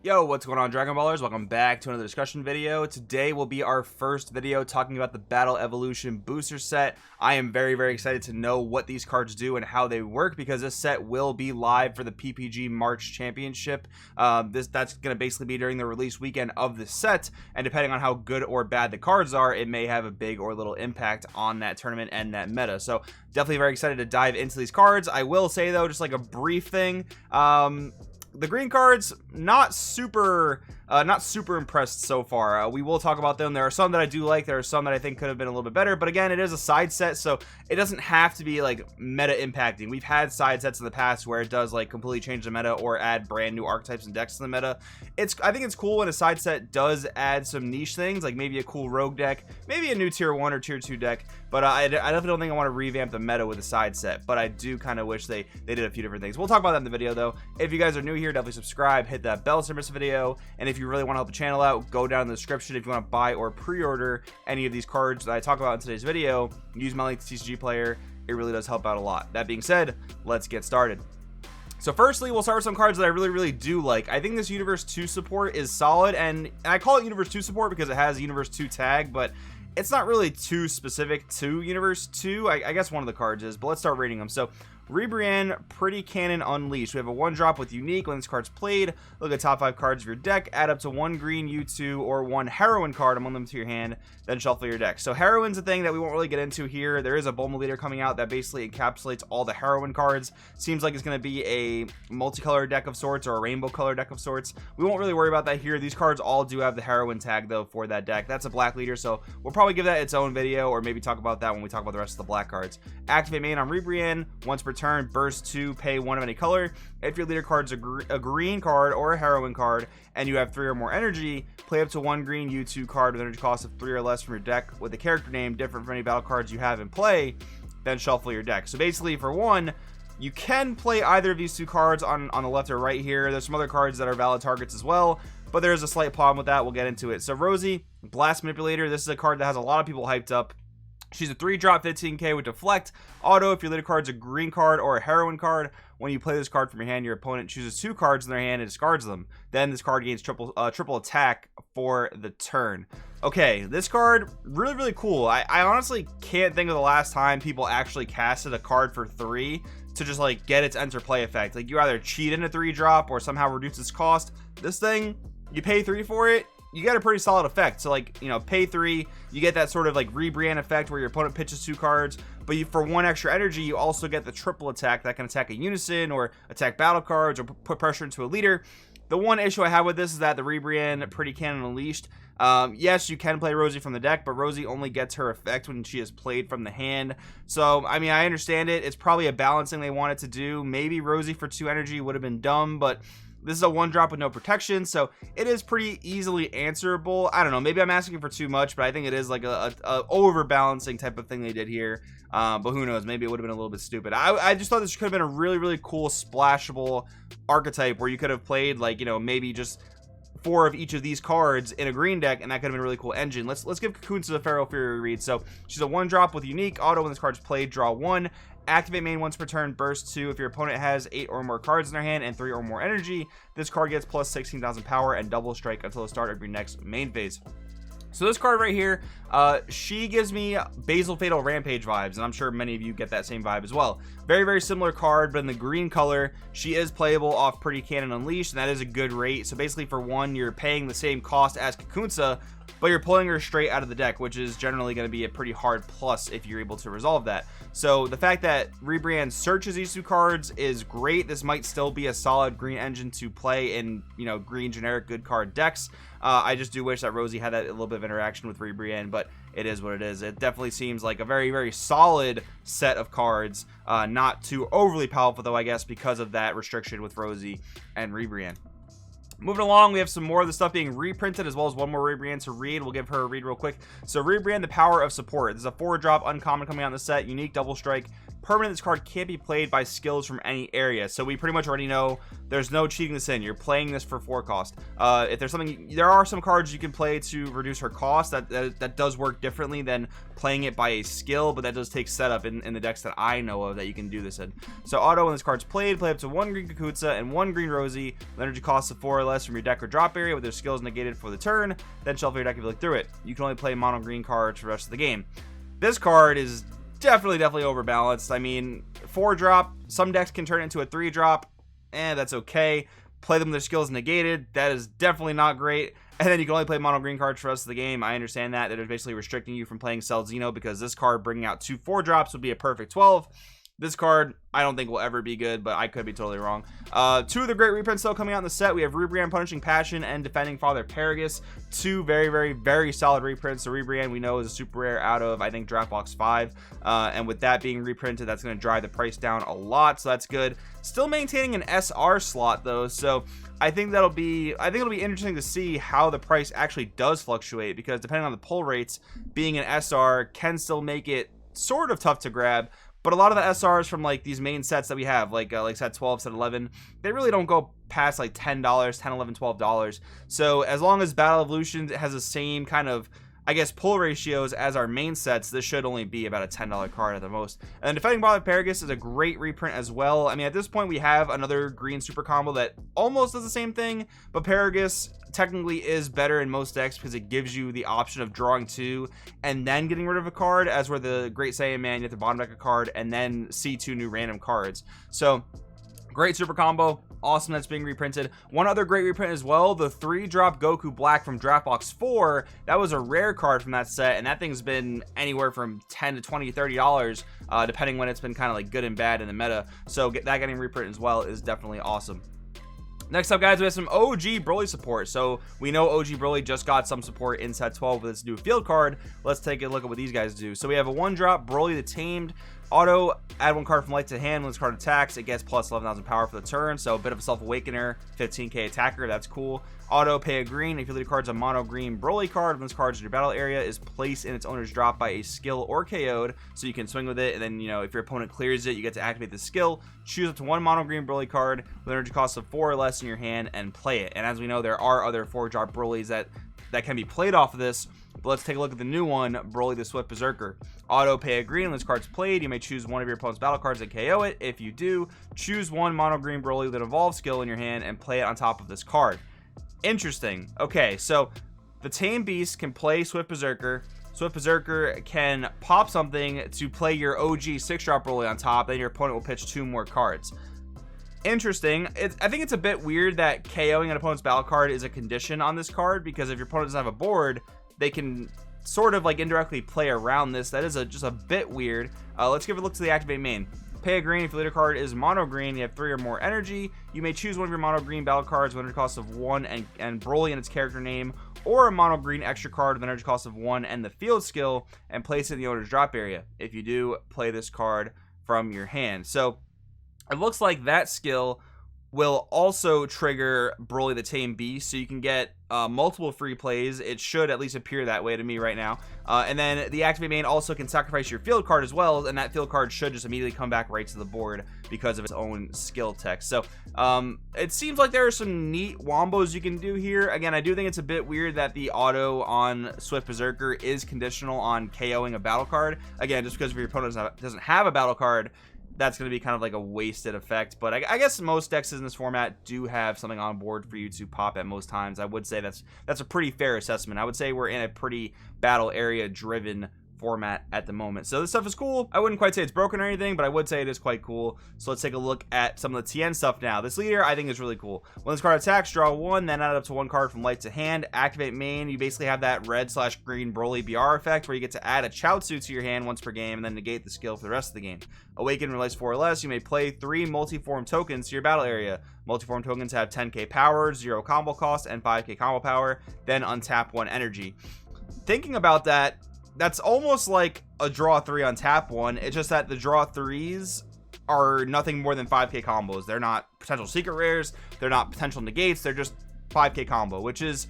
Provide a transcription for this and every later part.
Yo, what's going on, Dragon Ballers? Welcome back to another discussion video. Today will be our first video talking about the Battle Evolution booster set. I am very excited to know what these cards do and how they work, because this set will be live for the PPG March Championship. That's going to basically be during the release weekend of the set, and depending on how good or bad the cards are, it may have a big or little impact on that tournament and that meta. So definitely very excited to dive into these cards. I will say though, just like a brief thing, the green cards, not super impressed so far. We will talk about them. There are some that I do like. There are some that I think could have been a little bit better. But again, it is a side set, so it doesn't have to be like meta impacting. We've had side sets in the past where it does like completely change the meta or add brand new archetypes and decks to the meta. I think it's cool when a side set does add some niche things, like maybe a cool rogue deck, maybe a new tier 1 or tier 2 deck. But I definitely don't think I want to revamp the meta with a side set. But I do kind of wish they did a few different things. We'll talk about that in the video though. If you guys are new here, definitely subscribe, hit that bell so you miss a video, and if you really want to help the channel out, go down in the description if you want to buy or pre-order any of these cards that I talk about in today's video. Use my link to TCG Player. It really does help out a lot. That being said, let's get started. So firstly, we'll start with some cards that I really do like. I think this Universe 2 support is solid, and I call it Universe 2 support because it has Universe 2 tag, but it's not really too specific to Universe 2. I guess one of the cards is, but let's start rating them. So Ribrianne, Pretty Cannon Unleashed. We have a 1-drop with Unique. When this card's played, look at top 5 cards of your deck, add up to 1 green U2 or 1 heroine card among them to your hand, then shuffle your deck. So heroine's a thing that we won't really get into here. There is a Manipulator coming out that basically encapsulates all the heroine cards. Seems like it's going to be a multicolor deck of sorts or a rainbow color deck of sorts. We won't really worry about that here. These cards all do have the heroine tag though for that deck. That's a black leader, so we'll probably give that its own video, or maybe talk about that when we talk about the rest of the black cards. Activate main on Ribrianne. Once per turn, burst 2, pay 1 of any color. If your leader card's a green card or a heroine card and you have 3 or more energy, play up to 1 green U2 card with energy cost of 3 or less from your deck with a character name different from any battle cards you have in play, then shuffle your deck. So basically, for one, you can play either of these 2 cards on the left or right here. There's some other cards that are valid targets as well, but there's a slight problem with that. We'll get into it. So Rosie, Blast Manipulator. This is a card that has a lot of people hyped up. She's a 3-drop 15k with Deflect. Auto, if your leader card's a green card or a heroine card, when you play this card from your hand, your opponent chooses 2 cards in their hand and discards them. Then this card gains triple attack for the turn. Okay, this card, really cool. I honestly can't think of the last time people actually casted a card for 3 to just like get its enter play effect. Like, you either cheat in a 3-drop or somehow reduce its cost. This thing, you pay 3 for it, you get a pretty solid effect. So like, you know, pay 3, you get that sort of like Ribrianne effect where your opponent pitches 2 cards, but for 1 extra energy, you also get the triple attack that can attack a unison or attack battle cards or put pressure into a leader. The one issue I have with this is that the Ribrianne Pretty Cannon Unleashed, yes, you can play Rosie from the deck, but Rosie only gets her effect when she is played from the hand. So I mean, I understand it. It's probably a balancing they wanted to do. Maybe Rosie for 2 energy would have been dumb, but this is a 1-drop with no protection, so it is pretty easily answerable. I don't know, maybe I'm asking for too much, but I think it is like a overbalancing type of thing they did here. But who knows, maybe it would have been a little bit stupid. I just thought this could have been a really cool splashable archetype where you could have played, like, you know, maybe just 4 of each of these cards in a green deck, and that could have been a really cool engine. Let's give Cocoons to the Pharaoh Fury read. So she's a 1-drop with Unique. Auto, when this card's played, draw 1. Activate main once per turn, burst 2. If your opponent has 8 or more cards in their hand and 3 or more energy, this card gets plus 16,000 power and double strike until the start of your next main phase. So this card right here, she gives me Basil Fatal Rampage vibes, and I'm sure many of you get that same vibe as well. Very similar card, but in the green color, she is playable off Pretty Cannon Unleashed, and that is a good rate. So basically, for 1, you're paying the same cost as Kakunsa, but you're pulling her straight out of the deck, which is generally going to be a pretty hard plus if you're able to resolve that. So the fact that Ribrianne searches these 2 cards is great. This might still be a solid green engine to play in, you know, green generic good card decks. I just do wish that Rosie had that a little bit of interaction with Ribrianne, but it is what it is. It definitely seems like a very solid set of cards. Not too overly powerful though, I guess, because of that restriction with Rosie and Ribrianne. Moving along, we have some more of the stuff being reprinted, as well as one more Ribrianne to read. We'll give her a read real quick. So Ribrianne, the Power of Support. This is a 4-drop uncommon coming out in the set. Unique, double strike. permanent. This card can't be played by skills from any area. So we pretty much already know there's no cheating this in. You're playing this for 4 cost. If there's something, there are some cards you can play to reduce her cost. That does work differently than playing it by a skill, but that does take setup in the decks that I know of that you can do this in. So auto, when this card's played, play up to 1 green Kakutsa and 1 green Rosie with energy costs of 4 or less from your deck or drop area with their skills negated for the turn. Then shuffle your deck if you look through it. You can only play mono green cards for the rest of the game. This card is definitely overbalanced. I mean, 4 drop, some decks can turn it into a 3 drop, that's okay. Play them with their skills negated, that is definitely not great. And then you can only play mono green cards for the rest of the game. I understand that they're basically restricting you from playing Cell Xeno, because this card bringing out 2 4 drops would be a perfect 12. This card, I don't think will ever be good, but I could be totally wrong. 2 of the great reprints still coming out in the set. We have Ribrianne, Punishing Passion, and Defending Father Paragus. 2 very solid reprints. So Ribrianne, we know, is a super rare out of, I think, Draft Box 5. And with that being reprinted, that's going to drive the price down a lot, so that's good. Still maintaining an SR slot, though, so I think it'll be interesting to see how the price actually does fluctuate, because depending on the pull rates, being an SR can still make it sort of tough to grab. But a lot of the SRs from like these main sets that we have, like set 12, set 11, they really don't go past like $10, $10, $11, $12. So as long as Battle Evolution has the same kind of, I guess, pull ratios as our main sets, this should only be about a $10 card at the most. And Defending Father Paragus is a great reprint as well. I mean, at this point, we have another green super combo that almost does the same thing, but Paragus technically is better in most decks because it gives you the option of drawing 2 and then getting rid of a card, as where the Great Saiyan Man, you have to bottom deck a card and then see 2 new random cards. So great super combo, awesome that's being reprinted. One other great reprint as well, the 3-drop Goku Black from Draft Box 4. That was a rare card from that set, and that thing's been anywhere from $10 to $20, $30, depending when it's been kind of like good and bad in the meta. So getting reprinted as well is definitely awesome. Next up, guys, we have some OG Broly support. So we know OG Broly just got some support in set 12 with its new field card. Let's take a look at what these guys do. So we have a 1-drop Broly the Tamed. Auto, add 1 card from light to hand. When this card attacks, it gets plus 11,000 power for the turn. So a bit of a self-awakener, 15k attacker, that's cool. Auto, pay a green. If your leader card's a mono green Broly card, when this card's in your battle area, is placed in its owner's drop by a skill or KO'd, so you can swing with it. And then, you know, if your opponent clears it, you get to activate the skill. Choose up to 1 mono green Broly card with energy cost of 4 or less in your hand and play it. And as we know, there are other 4-drop Brolys that can be played off of this. But let's take a look at the new one, Broly the Swift Berserker. Auto, pay a green. When this card's played, you may choose one of your opponent's battle cards and KO it. If you do, choose 1 mono green Broly with an evolved skill in your hand and play it on top of this card. Interesting. Okay, so the Tame Beast can play Swift Berserker. Swift Berserker can pop something to play your OG 6-drop Broly on top. Then your opponent will pitch 2 more cards. Interesting. I think it's a bit weird that KOing an opponent's battle card is a condition on this card, because if your opponent doesn't have a board, they can sort of like indirectly play around this. That is just a bit weird. Let's give a look to the activate main. Pay a green. If your leader card is mono green, you have 3 or more energy. You may choose one of your mono green battle cards with energy cost of 1 and Broly in its character name, or a mono green extra card with energy cost of 1 and the field skill, and place it in the owner's drop area. If you do, play this card from your hand. So it looks like that skill will also trigger Broly the Tame Beast, so you can get multiple free plays. It should at least appear that way to me right now. And then the activate main also can sacrifice your field card as well, and that field card should just immediately come back right to the board because of its own skill text. So it seems like there are some neat wombos you can do here. Again, I do think it's a bit weird that the auto on Swift Berserker is conditional on KOing a battle card. Again, just because if your opponent doesn't have a battle card, that's going to be kind of like a wasted effect. But I guess most decks in this format do have something on board for you to pop at most times. I would say that's a pretty fair assessment. I would say we're in a pretty battle area driven format at the moment. So this stuff is cool. I wouldn't quite say it's broken or anything, but I would say it is quite cool. So let's take a look at some of the TN stuff now. This leader I think is really cool. When this card attacks, draw 1, then add up to 1 card from light to hand. Activate main. You basically have that red/green Broly BR effect where you get to add a Chaozu to your hand once per game and then negate the skill for the rest of the game. Awaken, release 4 or less. You may play 3 multi-form tokens to your battle area. Multi-form tokens have 10k power, 0 combo cost, and 5k combo power. Then untap 1 energy. Thinking about that, that's almost like a draw 3 on tap 1. It's just that the draw 3s are nothing more than 5k combos. They're not potential secret rares. They're not potential negates. They're just 5k combo, which is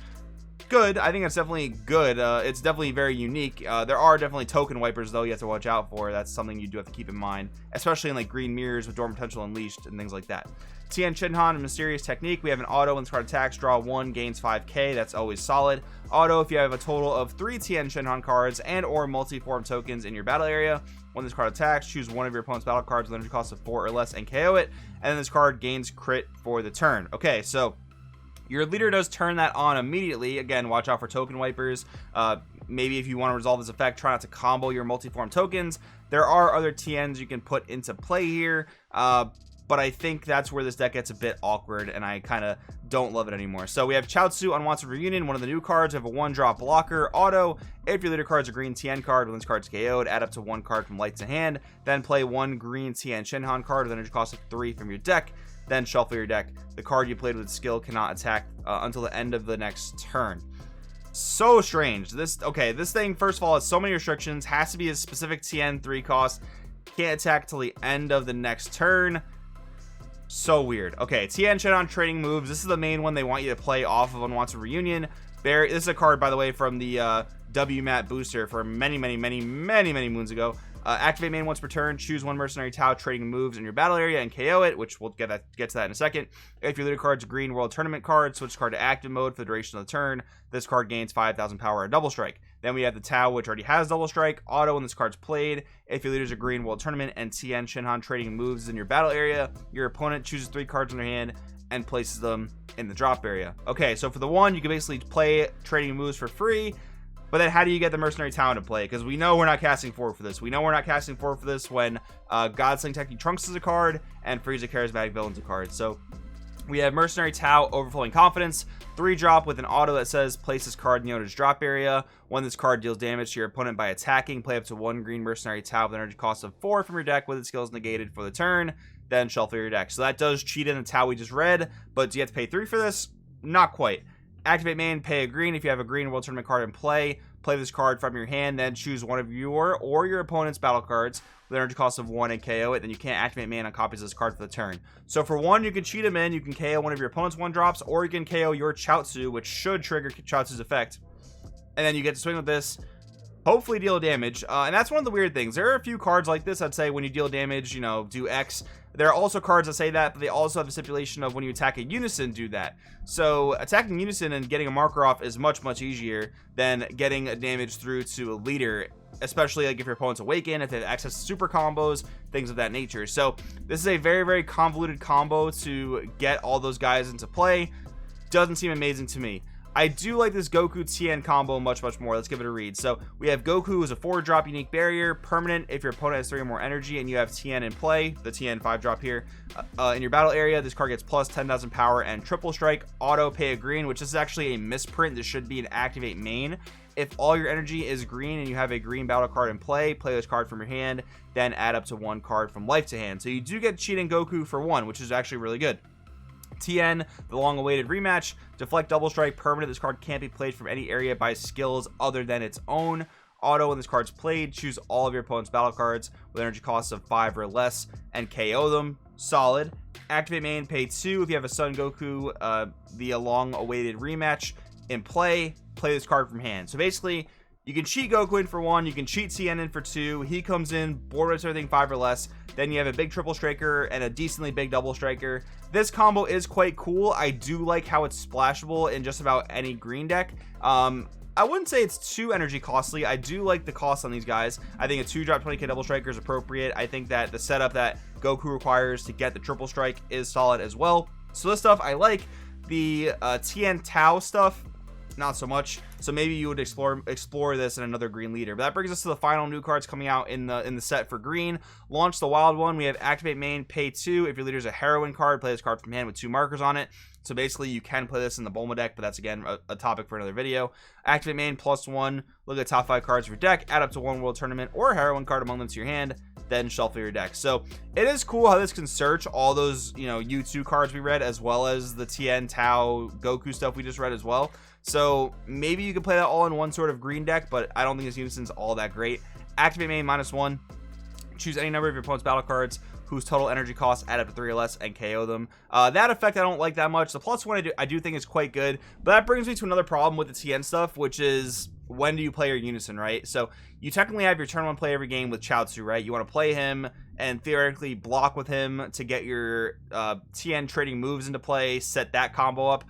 good. I think that's definitely good. It's definitely very unique. There are definitely token wipers though you have to watch out for. That's something you do have to keep in mind, especially in like green mirrors with dormant potential unleashed and things like that. Tien Shinhan and Mysterious Technique. We have an auto when this card attacks, draw 1, gains 5k. That's always solid. Auto if you have a total of 3 Tien Shinhan cards and or multi-form tokens in your battle area. When this card attacks, choose one of your opponent's battle cards with energy cost of 4 or less and KO it. And then this card gains crit for the turn. Okay, so your leader does turn that on immediately. Again, watch out for token wipers. Maybe if you want to resolve this effect, try not to combo your multi-form tokens. There are other TNs you can put into play here, but I think that's where this deck gets a bit awkward, and I kind of don't love it anymore. So we have Chaozu, Unwanted Reunion, one of the new cards. We have a 1-drop blocker, auto. If your leader card's a green Tien card, when this card's KO'd, add up to 1 card from light to hand. Then play 1 green Tien Shinhan card with energy cost of 3 from your deck. Then shuffle your deck. The card you played with skill cannot attack until the end of the next turn. So strange. This thing, first of all, has so many restrictions. Has to be a specific Tien 3 cost. Can't attack till the end of the next turn. So weird. Okay, Tien Shinhan trading moves. This is the main one they want you to play off of Unwanted Reunion. This is a card, by the way, from the WMAT booster from many moons ago. Activate main once per turn. Choose 1 Mercenary Tau trading moves in your battle area and KO it, which we'll get to that in a second. If your leader card's a green World Tournament card, switch card to active mode for the duration of the turn. This card gains 5,000 power and double strike. Then we have the Tau, which already has double strike. Auto when this card's played. If your leader's a green World Tournament and Tien Shinhan trading moves in your battle area, your opponent chooses 3 cards in their hand and places them in the drop area. Okay, so for the one, you can basically play trading moves for free. But then how do you get the Mercenary Tau into play? Because we know we're not casting forward for this. We know we're not casting forward for this when Godsling Technique Trunks is a card and Frieza Charismatic Villain's a card. So we have Mercenary Tau, Overflowing Confidence, 3-drop with an auto that says place this card in the owner's drop area. When this card deals damage to your opponent by attacking, play up to 1 green Mercenary Tau with an energy cost of 4 from your deck with its skills negated for the turn. Then shuffle your deck. So that does cheat in the Tau we just read, but do you have to pay 3 for this? Not quite. Activate main, pay a green. If you have a green World Tournament card in play, play this card from your hand, then choose one of your or your opponent's battle cards with an energy cost of 1 and KO it. Then you can't activate main on copies of this card for the turn. So for 1, you can cheat him in. You can KO one of your opponent's 1-drops, or you can KO your Chaozu, which should trigger Chaozu's effect. And then you get to swing with this, hopefully deal damage. And that's one of the weird things. There are a few cards like this that say when you deal damage, you know, do X. There are also cards that say that, but they also have the stipulation of when you attack a unison, do that. So attacking unison and getting a marker off is much easier than getting a damage through to a leader, especially like if your opponent's awakened, if they have access to super combos, things of that nature. So this is a very convoluted combo to get all those guys into play. Doesn't seem amazing to me. I do like this Goku Tien combo much more. Let's give it a read. So we have Goku as a 4-drop unique barrier, permanent if your opponent has 3 or more energy and you have Tien in play, the Tien 5-drop here. In your battle area, this card gets plus 10,000 power and triple strike. Auto pay a green, which is actually a misprint. This should be an activate main. If all your energy is green and you have a green battle card in play this card from your hand, then add up to 1 card from life to hand. So you do get cheating Goku for 1, which is actually really good. Tien, the long-awaited rematch. Deflect double strike, permanent. This card can't be played from any area by skills other than its own. Auto, when this card's played, choose all of your opponent's battle cards with energy costs of 5 or less and KO them. Solid. Activate main, pay 2. If you have a Son Goku, the long-awaited rematch in play this card from hand. So basically, you can cheat Goku in for 1, you can cheat Tien in for 2, he comes in, board wipes everything 5 or less, then you have a big triple striker and a decently big double striker. This combo is quite cool. I do like how it's splashable in just about any green deck. I wouldn't say it's too energy costly. I do like the cost on these guys. I think a 2-drop 20k double striker is appropriate. I think that the setup that Goku requires to get the triple strike is solid as well. So this stuff I like. The Tien Tau stuff, not so much. So maybe you would explore this in another green leader. But that brings us to the final new cards coming out in the set for green. Launch the wild one. We have activate main, pay 2. If your leader's a heroine card, play this card from hand with 2 markers on it. So basically you can play this in the Bulma deck, but that's again a topic for another video. Activate main, +1. Look at the top 5 cards of your deck, add up to 1 world tournament or a heroine card among them to your hand, then shuffle your deck. So it is cool how this can search all those, you know, U2 cards we read, as well as the Tien Tau Goku stuff we just read as well. So maybe you can play that all in one sort of green deck, but I don't think this unison's all that great. Activate main, -1. Choose any number of your opponent's battle cards whose total energy costs add up to 3 or less and KO them. That effect I don't like that much. The +1 I do think is quite good, but that brings me to another problem with the TN stuff, which is when do you play your unison, right? So you technically have your turn 1 play every game with Chaozu, right? You want to play him and theoretically block with him to get your TN trading moves into play, set that combo up.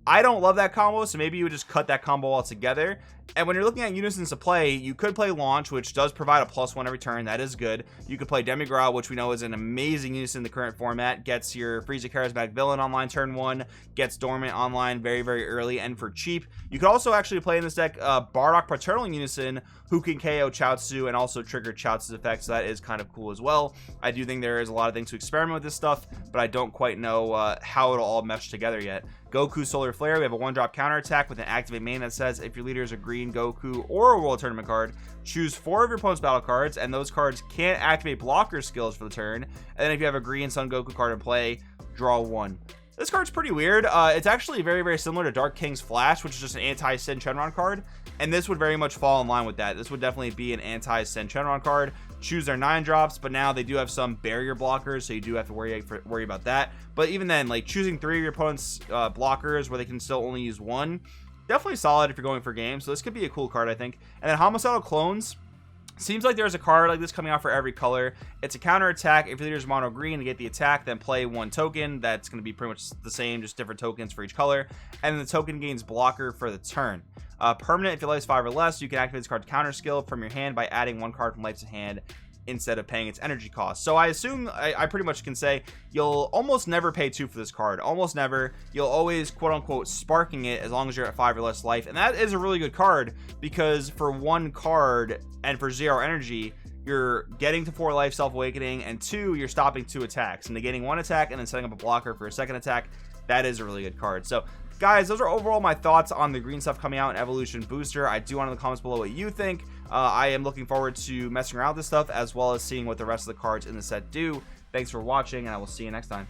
I don't love that combo, so maybe you would just cut that combo altogether. And when you're looking at unisons to play, you could play Launch, which does provide a +1 every turn. That is good. You could play Demigra, which we know is an amazing unison in the current format. Gets your Frieza Charismatic Villain online turn 1. Gets Dormant online very, very early and for cheap. You could also actually play in this deck Bardock Paternal Unison, who can KO Chaozu and also trigger Chaozu's effect, so that is kind of cool as well. I do think there is a lot of things to experiment with this stuff, but I don't quite know how it'll all mesh together yet. Goku Solar Flare, we have a 1-drop counter attack with an activate main that says if your leader is a green Goku or a World Tournament card, choose 4 of your opponent's battle cards, and those cards can't activate blocker skills for the turn. And then if you have a green Son Goku card in play, draw 1. This card's pretty weird. It's actually very, very similar to Dark King's Flash, which is just an anti-Sin Shenron card, and this would very much fall in line with that. This would definitely be an anti-Sin Shenron card. Choose their 9 drops, but now they do have some barrier blockers, so you do have to worry about that. But even then, like choosing 3 of your opponent's blockers where they can still only use 1, definitely solid if you're going for games. So this could be a cool card, I think. And then Homicidal Clones. Seems like there's a card like this coming out for every color. It's a counter attack. If your leader's mono green to get the attack, then play 1 token. That's going to be pretty much the same, just different tokens for each color. And then the token gains blocker for the turn. Permanent, if your life is 5 or less, you can activate this card's counter skill from your hand by adding 1 card from life to hand instead of paying its energy cost. So I assume I pretty much can say you'll almost never pay 2 for this card. Almost never. You'll always quote unquote sparking it as long as you're at 5 or less life. And that is a really good card because for 1 card and for 0 energy, you're getting to 4 life, self-awakening, and 2, you're stopping 2 attacks, negating 1 attack and then setting up a blocker for a 2nd attack. That is a really good card. So guys, those are overall my thoughts on the green stuff coming out in Evolution Booster. I do want in the comments below what you think. I am looking forward to messing around with this stuff as well as seeing what the rest of the cards in the set do. Thanks for watching, and I will see you next time.